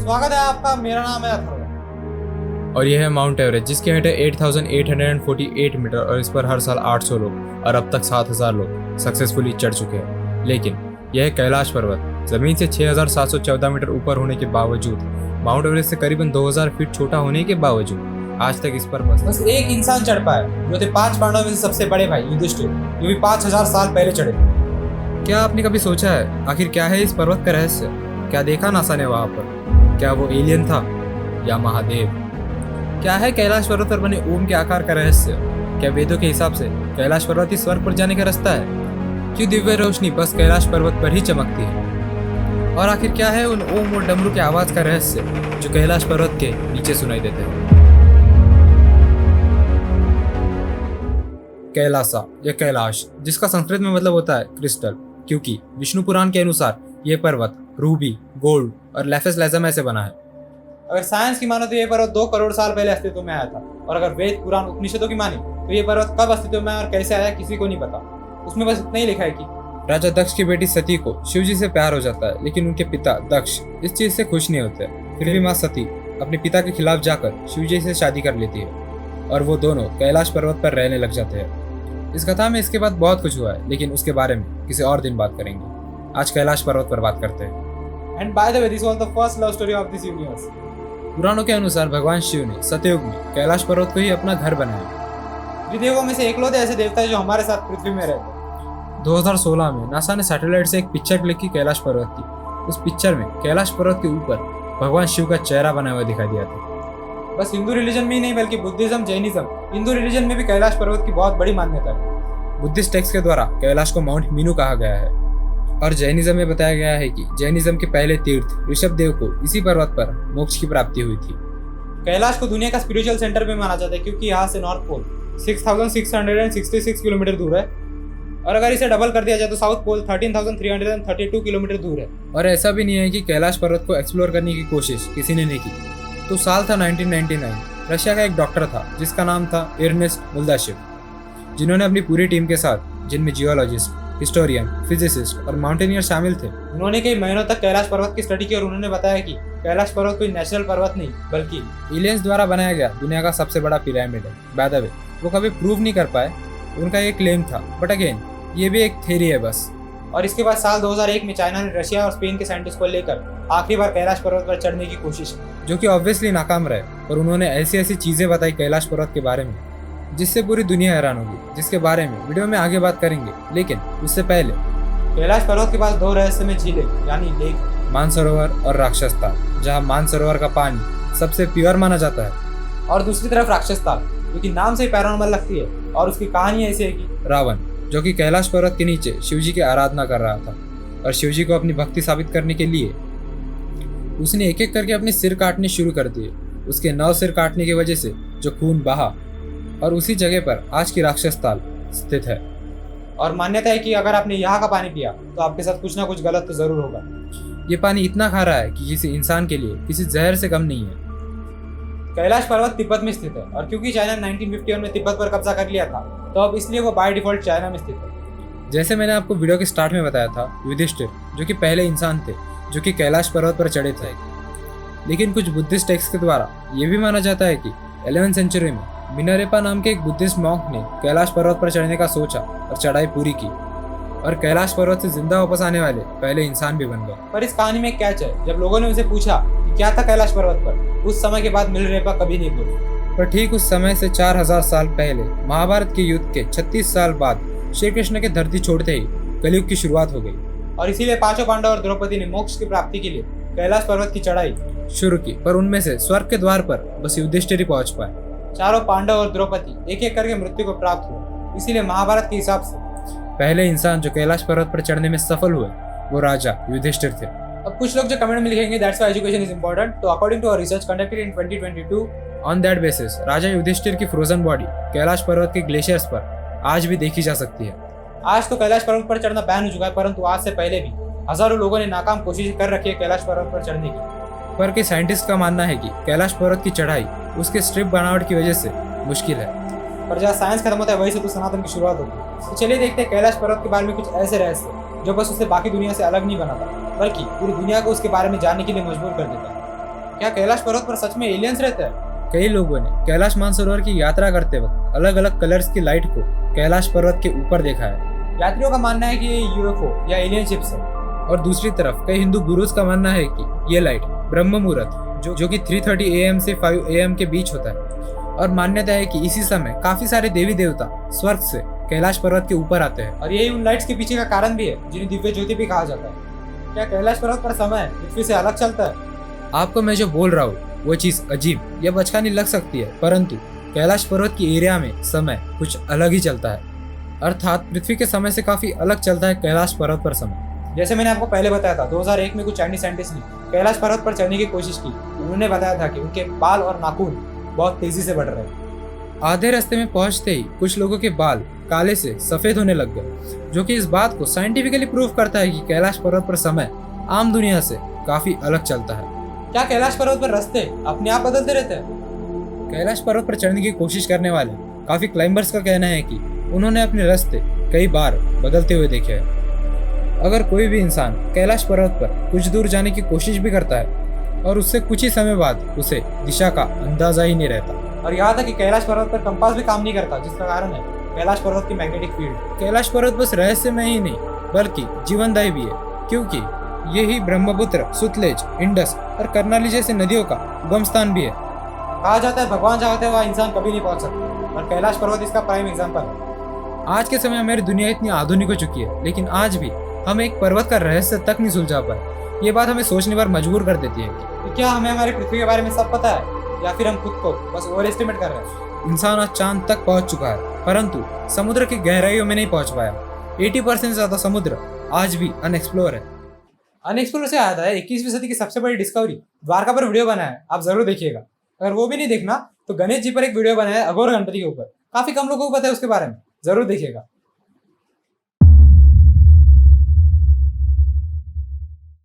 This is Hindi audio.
स्वागत है आपका। मेरा नाम है अथर्व और यह है माउंट एवरेस्ट, जिसकी हाइट है 8848 मीटर और इस पर हर साल 800 लोग और अब तक 7000 लोग सक्सेसफुली चढ़ चुके हैं। लेकिन यह है कैलाश पर्वत। जमीन से 6714 मीटर ऊपर होने के बावजूद, माउंट एवरेस्ट से करीबन 2000 फीट छोटा होने के बावजूद आज तक इस पर बस एक इंसान चढ़ पाया, जो थे 5 पांडवों में से सबसे बड़े भाई युधिष्ठिर, जो भी 5000 साल पहले चढ़े थे। क्या आपने कभी सोचा है आखिर क्या है इस पर्वत का रहस्य? क्या देखा नासा ने वहां पर? क्या वो एलियन था या महादेव? क्या है कैलाश पर्वत पर बने ओम के आकार का रहस्य? क्या वेदों के हिसाब से कैलाश पर्वत ही स्वर्ग पर जाने का रास्ता है? क्यों दिव्य रोशनी बस कैलाश पर्वत पर ही चमकती है? और आखिर क्या है उन ओम और डमरू की आवाज का रहस्य जो कैलाश पर्वत के नीचे सुनाई देते हैं? कैलासा या कैलाश, जिसका संस्कृत में मतलब होता है क्रिस्टल, क्योंकि विष्णु पुराण के अनुसार यह पर्वत रूबी, गोल्ड और लेफेस लेज़म से बना है। अगर साइंस की मानो तो ये पर्वत 2 करोड़ साल पहले अस्तित्व में आया था, और अगर वेद पुराण उपनिषदों की माने तो ये पर्वत कब अस्तित्व में आया और कैसे आया किसी को नहीं पता। उसमें बस इतना ही लिखा है कि राजा दक्ष की बेटी सती को शिव जी से प्यार हो जाता है, लेकिन उनके पिता दक्ष इस चीज से खुश नहीं होते। फिर भी माँ सती अपने पिता के खिलाफ जाकर शिव जी से शादी कर लेती है और वो दोनों कैलाश पर्वत पर रहने लग जाते हैं। इस कथा में इसके बाद बहुत कुछ हुआ है, लेकिन उसके बारे में किसी और दिन बात करेंगे। आज कैलाश पर्वत पर बात करते हैं। And by the way, this was the first love story of this universe. पुराणों के अनुसार भगवान शिव ने सतयुग में कैलाश पर्वत को ही अपना घर बनाया। त्रिदेवों में से एकलौते ऐसे देवता है जो हमारे साथ पृथ्वी में रहते हैं। 2016 में नासा ने सैटेलाइट से एक पिक्चर क्लिक की कैलाश पर्वत की। उस पिक्चर में कैलाश पर्वत के ऊपर भगवान शिव का चेहरा बना हुआ दिखाई दिया था। बस हिंदू रिलीजन में ही नहीं बल्कि बुद्धिज्म, जैनिज्म, हिंदू रिलीजन में भी कैलाश पर्वत की बहुत बड़ी मान्यता है। बुद्धिस्ट टेक्स्ट के द्वारा कैलाश को माउंट मीनू कहा गया है और जैनिज्म में बताया गया है कि जैनिज्म के पहले तीर्थ ऋषभ देव को इसी पर्वत पर मोक्ष की प्राप्ति हुई थी। कैलाश को दुनिया का स्पिरिचुअल सेंटर भी माना जाता है, क्योंकि यहाँ से नॉर्थ पोल 6666 किलोमीटर दूर है, और अगर इसे डबल कर दिया जाए तो साउथ पोल 13,332 किलोमीटर दूर है। और ऐसा भी नहीं है कि कैलाश पर्वत को एक्सप्लोर करने की कोशिश किसी ने नहीं की। तो साल था 1999। रशिया का एक डॉक्टर था जिसका नाम था एर्नेस्ट मुल्दाशिव, जिन्होंने अपनी पूरी टीम के साथ, जिनमें जियोलॉजिस्ट, हिस्टोरियन, फिजिसिस्ट और माउंटेनियर शामिल थे, उन्होंने कई महीनों तक कैलाश पर्वत की स्टडी की और उन्होंने बताया कि कैलाश पर्वत कोई नेचुरल पर्वत नहीं बल्कि एलियंस द्वारा बनाया गया दुनिया का सबसे बड़ा पिरामिड है। बाय द वे, वो कभी प्रूव नहीं कर पाए, उनका ये क्लेम था, बट अगेन ये भी एक थ्योरी है बस। और इसके बाद साल 2001 में चाइना ने रशिया और स्पेन के साइंटिस्ट को लेकर आखिरी बार कैलाश पर्वत पर चढ़ने की कोशिश की, जो कि ऑब्वियसली नाकाम रहे। और उन्होंने ऐसी ऐसी चीजें बताई कैलाश पर्वत के बारे में जिससे पूरी दुनिया हैरान होगी, जिसके बारे में वीडियो में आगे बात करेंगे। लेकिन उससे पहले कैलाश पर्वत के पास 2 रहस्यमय झीलें यानी लेक, मानसरोवर और राक्षसताल, जहाँ मानसरोवर का पानी सबसे प्योर माना जाता है, और दूसरी तरफ राक्षसताल, जो कि नाम से ही पैरानॉर्मल लगती है। और उसकी कहानी ऐसी है कि रावण, जो कि कैलाश पर्वत के नीचे शिवजी की आराधना कर रहा था और शिवजी को अपनी भक्ति साबित करने के लिए उसने एक एक करके अपने सिर काटने शुरू कर दिए। उसके 9 सिर काटने की वजह से जो खून बहा, और उसी जगह पर आज की राक्षसताल स्थित है। और मान्यता है कि अगर आपने यहाँ का पानी पिया तो आपके साथ कुछ ना कुछ गलत तो जरूर होगा। ये पानी इतना खारा है कि किसी इंसान के लिए किसी जहर से कम नहीं है। कैलाश पर्वत तिब्बत में स्थित है, और क्योंकि चाइना 1951 में तिब्बत पर कब्जा कर लिया था, तो अब इसलिए वो बाय डिफॉल्ट चाइना में स्थित है। जैसे मैंने आपको वीडियो के स्टार्ट में बताया था, युधिष्ठिर जो कि पहले इंसान थे जो कि कैलाश पर्वत पर चढ़े थे। लेकिन कुछ बुद्धिस्ट टेक्स्ट के द्वारा ये भी माना जाता है कि 11वीं सेंचुरी में मिनारेपा नाम के एक बुद्धिस्ट मॉन्क ने कैलाश पर्वत पर चढ़ने का सोचा और चढ़ाई पूरी की, और कैलाश पर्वत से जिंदा वापस आने वाले पहले इंसान भी बन गए। पर इस कहानी में कैच है, जब लोगों ने उनसे पूछा कि क्या था कैलाश पर्वत पर, उस समय के बाद मिनारेपा कभी नहीं बोली। पर ठीक उस समय से 4000 साल पहले महाभारत के युद्ध के 36 साल बाद श्री कृष्ण के धरती छोड़ते ही कलयुग की शुरुआत हो गई, और इसीलिए 5 पांडव और द्रौपदी ने मोक्ष की प्राप्ति के लिए कैलाश पर्वत की चढ़ाई शुरू की। पर उनमें से स्वर्ग के द्वार पर बस युधिष्ठिर ही पहुंच पाए। 4 पांडव और द्रौपदी एक एक करके मृत्यु को प्राप्त हुआ। इसीलिए महाभारत के हिसाब से पहले इंसान जो कैलाश पर्वत पर चढ़ने में सफल हुए वो राजा युधिष्ठिर थे। अब कुछ लोग जो कमेंट में लिखेंगे that's why education is important, तो according to a research conducted in 2022 on that basis Raja Yudhishthir की फ्रोजन बॉडी कैलाश पर्वत के ग्लेशियर्स पर आज भी देखी जा सकती है। आज तो कैलाश पर्वत पर चढ़ना बैन हो चुका है, परंतु आज से पहले भी हजारों लोगों ने नाकाम कोशिश कर रखी है कैलाश पर्वत पर चढ़ने की। पर के साइंटिस्ट का मानना है कि कैलाश पर्वत की चढ़ाई उसके स्ट्रिप बनावट की वजह से मुश्किल है। पर जहाँ साइंस खत्म होता है वहीं से तो सनातन की शुरुआत होगी। तो चलिए देखते हैं कैलाश पर्वत के बारे में कुछ ऐसे रहस्य जो बस उसे बाकी दुनिया से अलग नहीं बनाता, बल्कि पूरी दुनिया को उसके बारे में जानने के लिए मजबूर कर देता है। क्या कैलाश पर्वत पर सच में एलियंस रहते हैं? कई लोगों ने कैलाश मानसरोवर की यात्रा करते वक्त अलग अलग कलर्स की लाइट को कैलाश पर्वत के ऊपर देखा है। यात्रियों का मानना है कि ये यूएफओ या एलियन शिप्स है। और दूसरी तरफ कई हिंदू गुरुज का मानना है कि ये लाइट ब्रह्म मुहूर्त जो कि 3:30 AM से 5 AM के बीच होता है, और मान्यता है कि इसी समय काफी सारे देवी देवता स्वर्ग से कैलाश पर्वत के ऊपर आते हैं। और यही उन लाइट्स के पीछे का कारण भी है, जिन्हें दिव्य ज्योति भी कहा जाता है। क्या कैलाश पर्वत पर समय पृथ्वी से अलग चलता है? आपको मैं जो बोल रहा हूँ वो चीज अजीब या बचकानी लग सकती है, परंतु कैलाश पर्वत की एरिया में समय कुछ अलग ही चलता है। अर्थात पृथ्वी के समय से काफी अलग चलता है कैलाश पर्वत पर समय। जैसे मैंने आपको पहले बताया था, 2001 में कुछ चाइनीज साइंटिस्ट ने कैलाश पर्वत पर चढ़ने की कोशिश की। उन्होंने बताया था कि उनके बाल और नाखून बहुत तेजी से बढ़ रहे हैं। आधे रास्ते में पहुंचते ही कुछ लोगों के बाल काले से सफेद होने लग गए, जो कि इस बात को साइंटिफिकली प्रूव करता है कि कैलाश पर्वत पर समय आम दुनिया से काफी अलग चलता है। क्या कैलाश पर्वत पर रास्ते अपने आप बदलते रहते हैं? कैलाश पर्वत पर चढ़ने की कोशिश करने वाले काफी क्लाइंबर्स का कहना है कि उन्होंने अपने रास्ते कई बार बदलते हुए देखे हैं। अगर कोई भी इंसान कैलाश पर्वत पर कुछ दूर जाने की कोशिश भी करता है और उससे कुछ ही समय बाद उसे दिशा का अंदाजा ही नहीं रहता। और यहाँ तक कि कैलाश पर्वत पर कंपास भी काम नहीं करता, जिसका कारण है कैलाश पर्वत की मैग्नेटिक फील्ड। कैलाश पर्वत बस रहस्यमय ही नहीं बल्कि जीवनदायी भी है, क्योंकि यही ब्रह्मपुत्र, सुतलेज, इंडस और कर्नाली जैसे नदियों का उगम स्थान भी है। कहा जाता है भगवान चाहते हुए इंसान कभी नहीं पहुंच सकता, और कैलाश पर्वत इसका प्राइम एग्जाम्पल है। आज के समय हमारी दुनिया इतनी आधुनिक हो चुकी है, लेकिन आज भी हम एक पर्वत का रहस्य तक नहीं सुलझा पाए। ये बात हमें सोचने पर मजबूर कर देती है तो क्या हमें हमारी पृथ्वी के बारे में सब पता है, या फिर हम खुद को बस ओवर एस्टिमेट कर रहे हैं? इंसान आज चांद तक पहुंच चुका है, परंतु समुद्र की गहराइयों में नहीं पहुंच पाया। 80% से ज्यादा समुद्र आज भी अनएक्सप्लोर है। अनएक्सप्लोर से आया था 21वीं सदी की सबसे बड़ी डिस्कवरी द्वारका पर वीडियो बनाया है, आप जरूर देखिएगा। अगर वो भी नहीं देखना तो गणेश जी पर एक वीडियो बनाया है अघोर गणपति के ऊपर, काफी कम लोगों को पता है उसके बारे में, जरूर देखिएगा।